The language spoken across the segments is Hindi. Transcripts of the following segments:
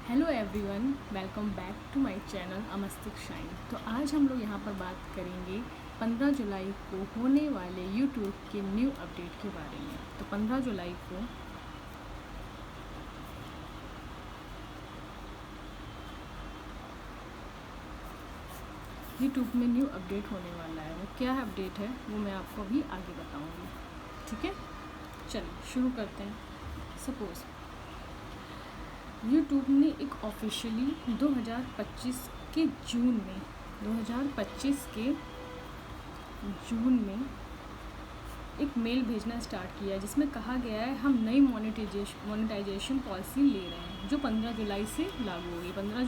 Hello everyone, welcome back to my channel अमस्तिक शाइन। तो आज हम लोग यहाँ पर बात करेंगे 15 जुलाई को होने वाले यूट्यूब के न्यू अपडेट के बारे में। तो 15 जुलाई को यूट्यूब में न्यू अपडेट होने वाला है। वो क्या है अपडेट है वो मैं आपको अभी आगे बताऊँगी। ठीक है, चलिए शुरू करते हैं। सपोज़ यूट्यूब ने एक ऑफिशियली 2025 के जून में एक मेल भेजना स्टार्ट किया है, जिसमें कहा गया है हम नई मोनेटाइजेशन पॉलिसी ले रहे हैं जो 15 जुलाई से लागू होगी। 15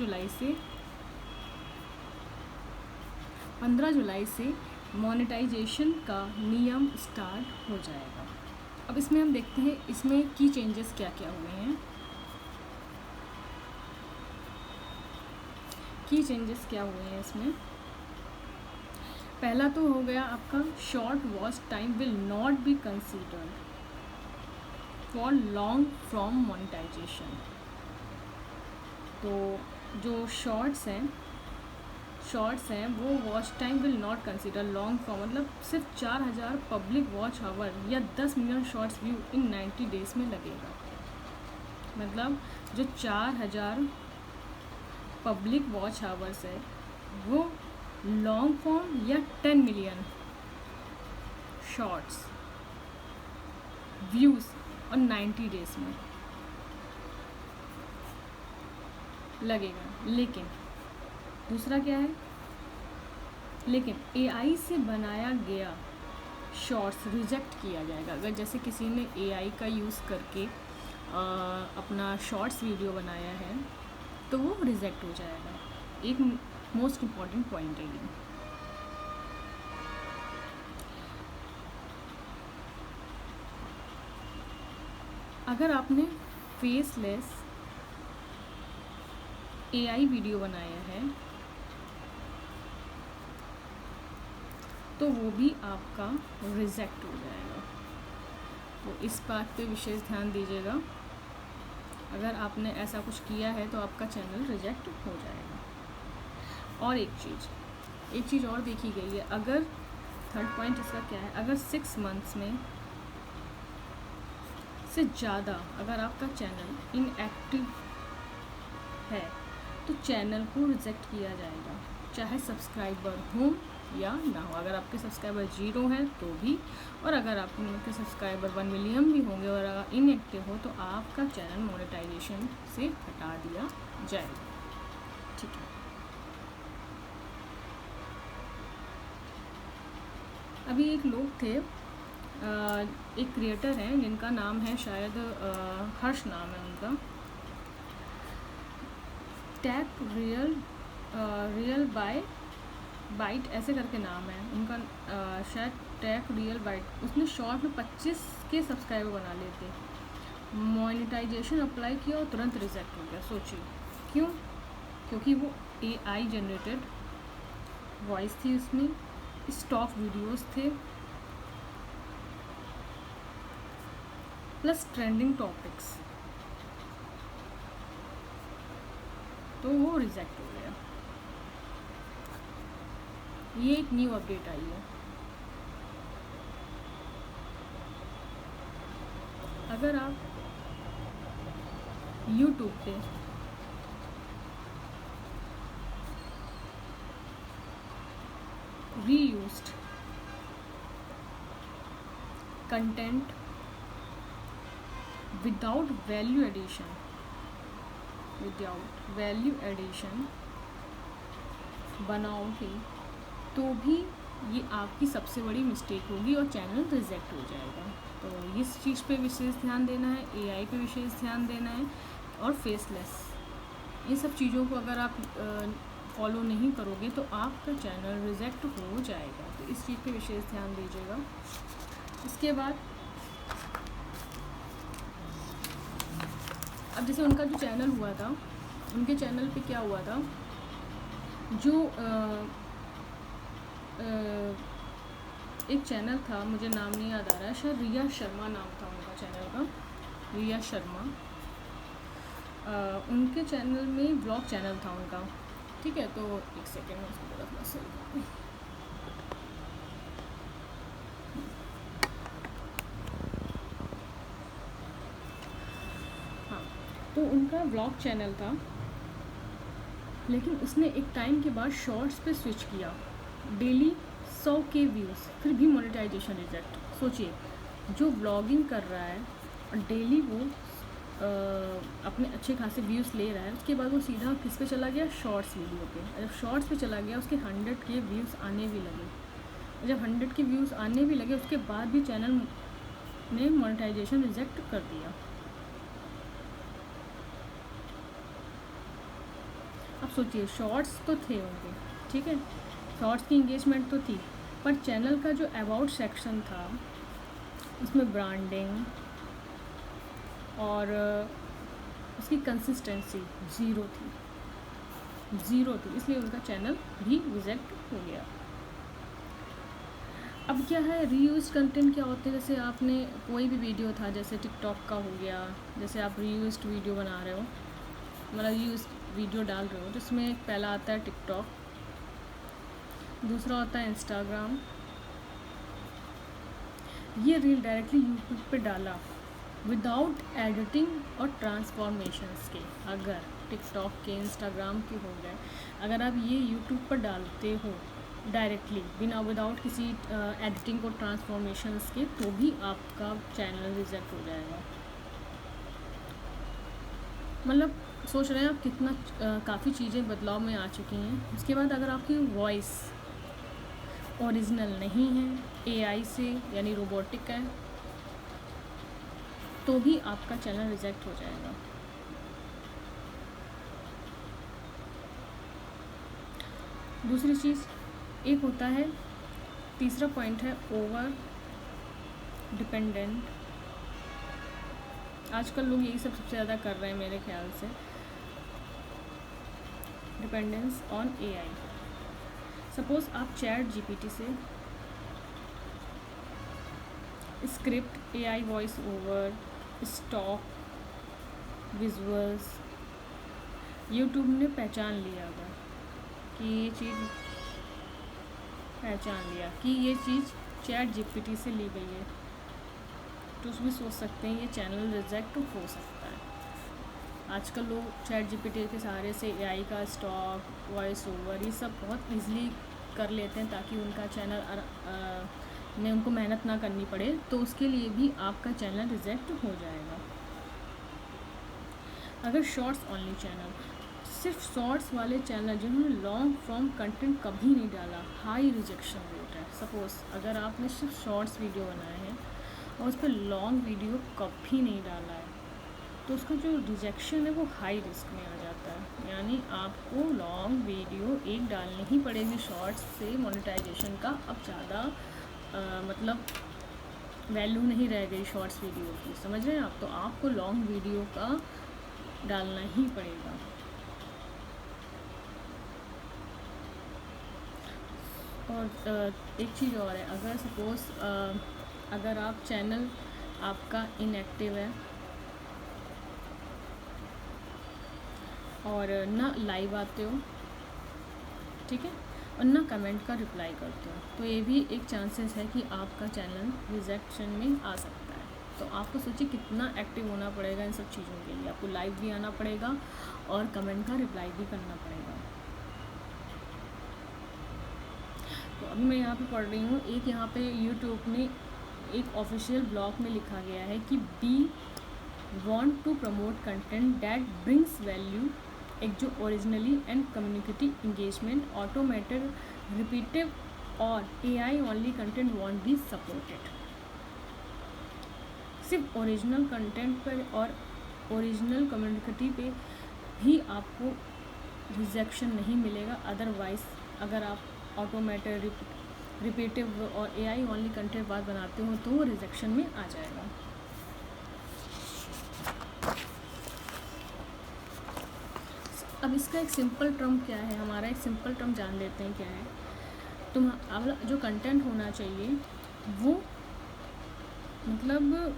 जुलाई से मोनेटाइजेशन का नियम स्टार्ट हो जाएगा। अब इसमें हम देखते हैं इसमें की चेंजेस क्या क्या हुए हैं। की चेंजेस क्या हुए हैं इसमें। पहला तो हो गया आपका short watch time will not be considered for long form monetization. तो जो शॉर्ट्स हैं वो watch time will not consider long form, मतलब सिर्फ 4000 पब्लिक वॉच आवर या 10 million shorts view in 90 days में लगेगा। मतलब जो 4000 पब्लिक वॉच आवर्स है वो लॉन्ग फॉर्म या 10 मिलियन शॉर्ट्स व्यूज़ और 90 डेज़ में लगेगा। लेकिन दूसरा क्या है, लेकिन AI से बनाया गया शॉर्ट्स रिजेक्ट किया जाएगा। अगर जैसे किसी ने AI का यूज़ करके अपना शॉर्ट्स वीडियो बनाया है तो वो रिजेक्ट हो जाएगा। एक मोस्ट इम्पॉर्टेंट पॉइंट है ये। अगर आपने फेसलेस AI वीडियो बनाया है तो वो भी आपका रिजेक्ट हो जाएगा। तो इस बात पे विशेष ध्यान दीजिएगा। अगर आपने ऐसा कुछ किया है तो आपका चैनल रिजेक्ट हो जाएगा। और एक चीज़ और देखी गई है। अगर थर्ड पॉइंट इसका क्या है, अगर 6 मंथ्स में से ज़्यादा अगर आपका चैनल इनएक्टिव है तो चैनल को रिजेक्ट किया जाएगा, चाहे सब्सक्राइबर हो या ना हो। अगर आपके सब्सक्राइबर 0 हैं तो भी, और अगर आपके सब्सक्राइबर 1 मिलियन भी होंगे और अगर इनएक्टिव हो तो आपका चैनल मोनेटाइजेशन से हटा दिया जाएगा। ठीक है, अभी एक लोग थे, एक क्रिएटर हैं जिनका नाम है शायद हर्ष नाम है उनका, टैक रियल बाइट ऐसे करके नाम है उनका, शायद टैक रियल बाइट। उसने शॉर्ट में 25 के सब्सक्राइबर बना लिए थे। मोनेटाइजेशन अप्लाई किया और तुरंत रिजेक्ट हो गया। सोचिए क्यों? क्योंकि वो AI जनरेटेड वॉइस थी, उसमें स्टॉक वीडियोस थे प्लस ट्रेंडिंग टॉपिक्स, तो वो रिजेक्ट हो गया। ये एक न्यू अपडेट आई है। अगर आप YouTube पे reused content without value addition बनाओगे तो भी ये आपकी सबसे बड़ी मिस्टेक होगी और चैनल रिजेक्ट हो जाएगा। तो इस चीज़ पे विशेष ध्यान देना है, AI पे विशेष ध्यान देना है, और फेसलेस, इन सब चीज़ों को अगर आप फॉलो नहीं करोगे तो आपका चैनल रिजेक्ट हो जाएगा। तो इस चीज़ पे विशेष ध्यान दीजिएगा। इसके बाद अब जैसे उनका जो चैनल हुआ था, उनके चैनल पे क्या हुआ था, जो एक चैनल था, मुझे नाम नहीं याद आ रहा है, शायद रिया शर्मा नाम था उनका चैनल का, रिया शर्मा। उनके चैनल में ब्लॉग चैनल था उनका, ठीक है। तो एक सेकेंड में उसको रखना सही। हाँ, तो उनका ब्लॉग चैनल था, लेकिन उसने एक टाइम के बाद शॉर्ट्स पे स्विच किया। डेली 100 के व्यूज़, फिर भी मोनेटाइजेशन रिजेक्ट। सोचिए, जो ब्लॉगिंग कर रहा है और डेली वो अपने अच्छे खासे व्यूज़ ले रहा है, उसके बाद वो सीधा किस पे चला गया, शॉर्ट्स वीडियो पे। जब शॉर्ट्स पे चला गया, उसके 100 के व्यूज़ आने भी लगे। जब 100 के व्यूज़ आने भी लगे, उसके बाद भी चैनल ने मोनेटाइजेशन रिजेक्ट कर दिया। अब सोचिए, शॉर्ट्स तो थे उनके, ठीक है, शॉर्ट्स की इंगेजमेंट तो थी, पर चैनल का जो अबाउट सेक्शन था उसमें ब्रांडिंग और उसकी कंसिस्टेंसी ज़ीरो थी, इसलिए उनका चैनल भी रिजेक्ट हो गया। अब क्या है, रीयूज कंटेंट क्या होते हैं, जैसे आपने कोई भी वीडियो था, जैसे टिकटॉक का हो गया, जैसे आप रीयूज वीडियो बना रहे हो, मतलब रीयूज वीडियो डाल रहे हो, जिसमें पहला आता है टिकटॉक, दूसरा होता है इंस्टाग्राम। ये रील डायरेक्टली यूट्यूब पे डाला विदाउट एडिटिंग और ट्रांसफॉर्मेशंस के। अगर टिकटॉक के, इंस्टाग्राम के हो गए, अगर आप ये यूट्यूब पर डालते हो डायरेक्टली बिना विदाउट किसी एडिटिंग और ट्रांसफॉर्मेशंस के, तो भी आपका चैनल रिजेक्ट हो जाएगा। मतलब सोच रहे हैं आप कितना काफ़ी चीज़ें बदलाव में आ चुकी हैं। उसके बाद अगर आपकी वॉइस ओरिजिनल नहीं है, एआई से यानी रोबोटिक है, तो भी आपका चैनल रिजेक्ट हो जाएगा। दूसरी चीज़ एक होता है, तीसरा पॉइंट है ओवर डिपेंडेंट। आजकल लोग यही सबसे ज़्यादा कर रहे हैं मेरे ख्याल से, डिपेंडेंस ऑन एआई। सपोज़ आप चैट जीपीटी से script, AI voice over, stock visuals, YouTube ने पहचान लिया अगर कि ये चीज़ पहचान लिया कि ये चीज़ चैट जीपीटी से ली गई है, तो उसमें सोच सकते हैं ये चैनल रिजेक्ट हो सकता है। आजकल लोग चैट जीपीटी के सहारे से एआई का स्टॉक, वॉइस ओवर, ये सब बहुत इजीली कर लेते हैं, ताकि उनका चैनल में उनको मेहनत ना करनी पड़े, तो उसके लिए भी आपका चैनल रिजेक्ट हो जाएगा। अगर शॉर्ट्स ओनली चैनल, सिर्फ शॉर्ट्स वाले चैनल जिन्होंने लॉन्ग फॉर्म कंटेंट कभी नहीं डाला, हाई रिजेक्शन रेट है। सपोज़ अगर आपने सिर्फ शॉर्ट्स वीडियो बनाए हैं और उस पर लॉन्ग वीडियो कभी नहीं डाला है, तो उसका जो रिजेक्शन है वो हाई रिस्क में आ जाता है। यानी आपको लॉन्ग वीडियो एक डालनी ही पड़ेगी शॉर्ट्स से मोनेटाइजेशन का अब ज़्यादा मतलब वैल्यू नहीं रह गई शॉर्ट्स वीडियो की, समझ रहे हैं आप। तो आपको लॉन्ग वीडियो का डालना ही पड़ेगा। और एक चीज़ और है, अगर सपोज़ अगर आप चैनल आपका इनएक्टिव है और ना लाइव आते हो, ठीक है, और ना कमेंट का रिप्लाई करते हो, तो ये भी एक चांसेस है कि आपका चैनल रिजेक्शन में आ सकता है। तो आपको सोचिए कितना एक्टिव होना पड़ेगा इन सब चीज़ों के लिए। आपको लाइव भी आना पड़ेगा और कमेंट का रिप्लाई भी करना पड़ेगा। तो अभी मैं यहाँ पे पढ़ रही हूँ, एक यहाँ पे यूट्यूब ने एक ऑफिशियल ब्लॉग में लिखा गया है कि we want to promote content that brings value, एक जो originally and community engagement, automated, repetitive और AI only content won't be supported. सिर्फ ओरिजिनल कंटेंट पर और ओरिजिनल कम्युनिटी पे ही आपको रिजेक्शन नहीं मिलेगा, अदरवाइज अगर आप ऑटोमेटेड, रिपीटिव और एआई ओनली कंटेंट बाद बनाते हो तो वो रिजेक्शन में आ जाएगा। अब इसका एक सिंपल टर्म क्या है, हमारा एक सिंपल टर्म जान लेते हैं क्या है। अब जो कंटेंट होना चाहिए वो मतलब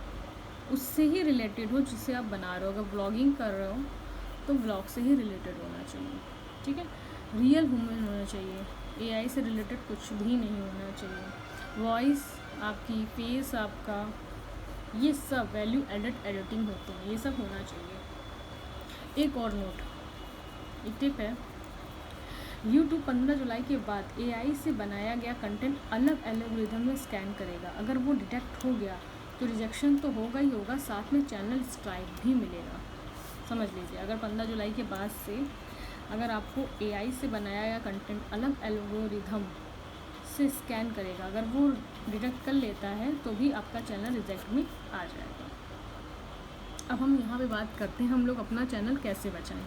उससे ही रिलेटेड हो जिससे आप बना रहे हो। अगर ब्लॉगिंग कर रहे हो तो ब्लॉग से ही रिलेटेड होना चाहिए, ठीक है। रियल ह्यूमन होना चाहिए, एआई से रिलेटेड कुछ भी नहीं होना चाहिए। वॉइस आपकी, फेस आपका, ये सब वैल्यू एडेड एडिटिंग होती है, ये सब होना चाहिए। एक और नोट, एक टिप है, यूट्यूब 15 जुलाई के बाद एआई से बनाया गया कंटेंट अलग एल्गोरिथम में स्कैन करेगा। अगर वो डिटेक्ट हो गया तो रिजेक्शन तो होगा ही होगा, साथ में चैनल स्ट्राइक भी मिलेगा। समझ लीजिए, अगर 15 जुलाई के बाद से अगर आपको एआई से बनाया गया कंटेंट अलग एल्गोरिथम से स्कैन करेगा, अगर वो डिटेक्ट कर लेता है तो भी आपका चैनल रिजेक्ट में आ जाएगा। अब हम यहाँ पे बात करते हैं हम लोग अपना चैनल कैसे बचाएं,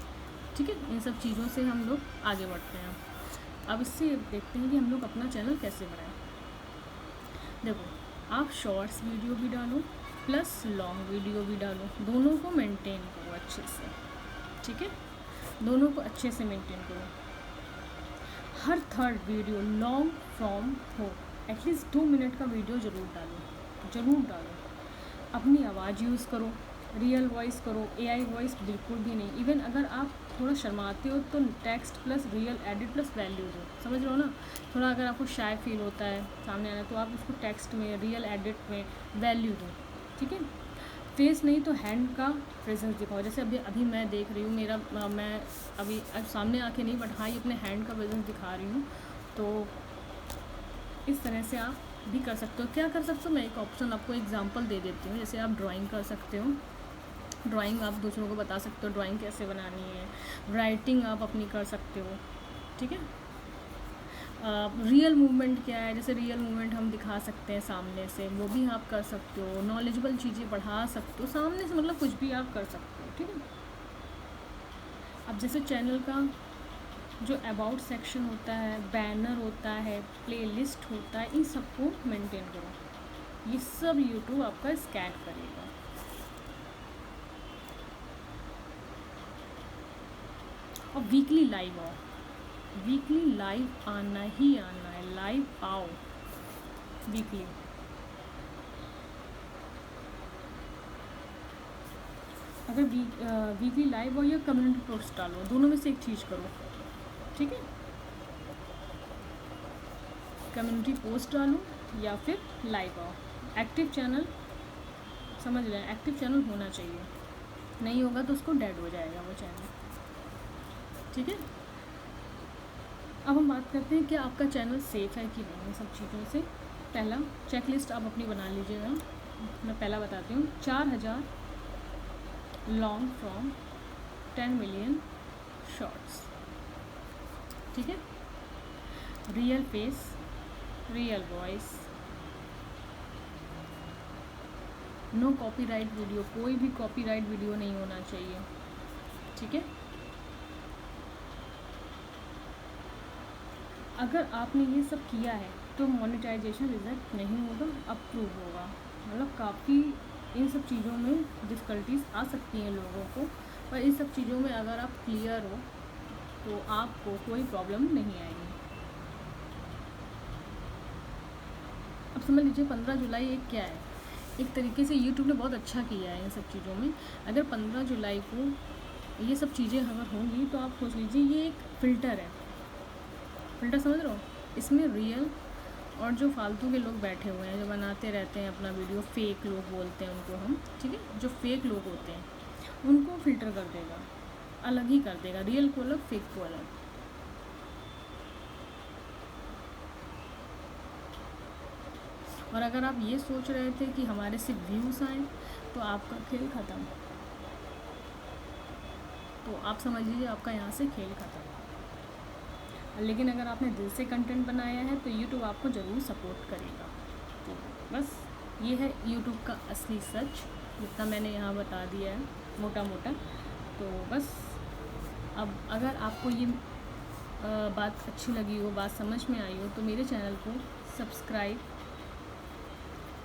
ठीक है। इन सब चीज़ों से हम लोग आगे बढ़ते हैं। अब इससे देखते हैं कि हम लोग अपना चैनल कैसे बनाएं। देखो, आप शॉर्ट्स वीडियो भी डालो प्लस लॉन्ग वीडियो भी डालो, दोनों को मेंटेन करो अच्छे से, ठीक है। दोनों को अच्छे से मेंटेन करो। हर थर्ड वीडियो लॉन्ग फॉर्म हो, एटलीस्ट 2 मिनट का वीडियो ज़रूर डालो। अपनी आवाज़ यूज़ करो, रियल वॉइस करो, एआई वॉइस बिल्कुल भी नहीं। इवन अगर आप थोड़ा शर्माते हो तो text plus real edit plus value दो, समझ रहे हो ना। थोड़ा अगर आपको शाय फील होता है सामने आना, तो आप उसको टेक्स्ट में, रियल एडिट में वैल्यू दो, ठीक है। फेस नहीं तो हैंड का प्रेजेंस दिखाओ। जैसे अभी मैं देख रही हूँ, मैं अभी सामने आके नहीं, बट हाँ, ये अपने हैंड का प्रेजेंस दिखा रही हूँ। तो इस तरह से आप भी कर सकते हो। क्या कर सकते हो, मैं एक ऑप्शन आपको एग्जांपल दे देती हूँ। जैसे आप ड्राइंग कर सकते हो, ड्राइंग आप दूसरों को बता सकते हो ड्राइंग कैसे बनानी है। राइटिंग आप अपनी कर सकते हो, ठीक है। रियल मूवमेंट क्या है, जैसे रियल मूवमेंट हम दिखा सकते हैं सामने से, वो भी आप कर सकते हो। नॉलेजेबल चीज़ें पढ़ा सकते हो सामने से, मतलब कुछ भी आप कर सकते हो, ठीक है। अब जैसे चैनल का जो अबाउट सेक्शन होता है, बैनर होता है, प्लेलिस्ट होता है, इन सबको मेंटेन करो। ये सब यूट्यूब आपका स्कैन करेगा। और वीकली लाइव आओ, वीकली लाइव आना ही आना है, लाइव आओ वीकली। अगर वीकली लाइव हो या कम्युनिटी पोस्ट डालो, दोनों में से एक चीज़ करो, ठीक है। कम्युनिटी पोस्ट डालो या फिर लाइव आओ। एक्टिव चैनल, समझ रहे हैं, एक्टिव चैनल होना चाहिए, नहीं होगा तो उसको डेड हो जाएगा वो चैनल, ठीक है। अब हम बात करते हैं कि आपका चैनल सेफ़ है कि नहीं, सब चीज़ों से। पहला चेकलिस्ट आप अपनी बना लीजिएगा। मैं पहला बताती हूँ, 4000 लॉन्ग फॉर्म, 10 मिलियन शॉर्ट्स, ठीक है। Real face, real voice, no copyright video, कोई भी कॉपीराइट वीडियो नहीं होना चाहिए, ठीक है। अगर आपने ये सब किया है तो मोनेटाइजेशन रिजेक्ट नहीं होगा, अप्रूव होगा। मतलब काफ़ी इन सब चीज़ों में डिफ़िकल्टीज आ सकती हैं लोगों को, पर इन सब चीज़ों में अगर आप क्लियर हो तो आपको कोई प्रॉब्लम नहीं आएगी। अब समझ लीजिए 15 जुलाई एक क्या है, एक तरीके से यूट्यूब ने बहुत अच्छा किया है इन सब चीज़ों में। अगर 15 जुलाई को ये सब चीज़ें अगर होंगी तो आप सोच लीजिए ये एक फ़िल्टर है, फ़िल्टर समझ रहे हो। इसमें रियल और जो फालतू के लोग बैठे हुए हैं, जो बनाते रहते हैं अपना वीडियो, फेक लोग बोलते हैं उनको हम, ठीक है। जो फेक लोग होते हैं उनको फ़िल्टर कर देगा, अलग ही कर देगा, रियल को अलग, फेक को अलग। और अगर आप ये सोच रहे थे कि हमारे सिर्फ व्यूज़ आए तो आपका खेल ख़त्म, तो आप समझ लीजिए आपका यहाँ से खेल ख़त्म। लेकिन अगर आपने दिल से कंटेंट बनाया है तो यूट्यूब आपको ज़रूर सपोर्ट करेगा। तो बस ये है यूट्यूब का असली सच, जितना मैंने यहाँ बता दिया है मोटा मोटा। तो बस अब अगर आपको ये बात अच्छी लगी हो, बात समझ में आई हो, तो मेरे चैनल को सब्सक्राइब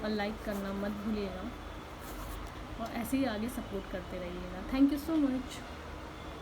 और लाइक करना मत भूलिएगा, और ऐसे ही आगे सपोर्ट करते रहिएगा। Thank you so much.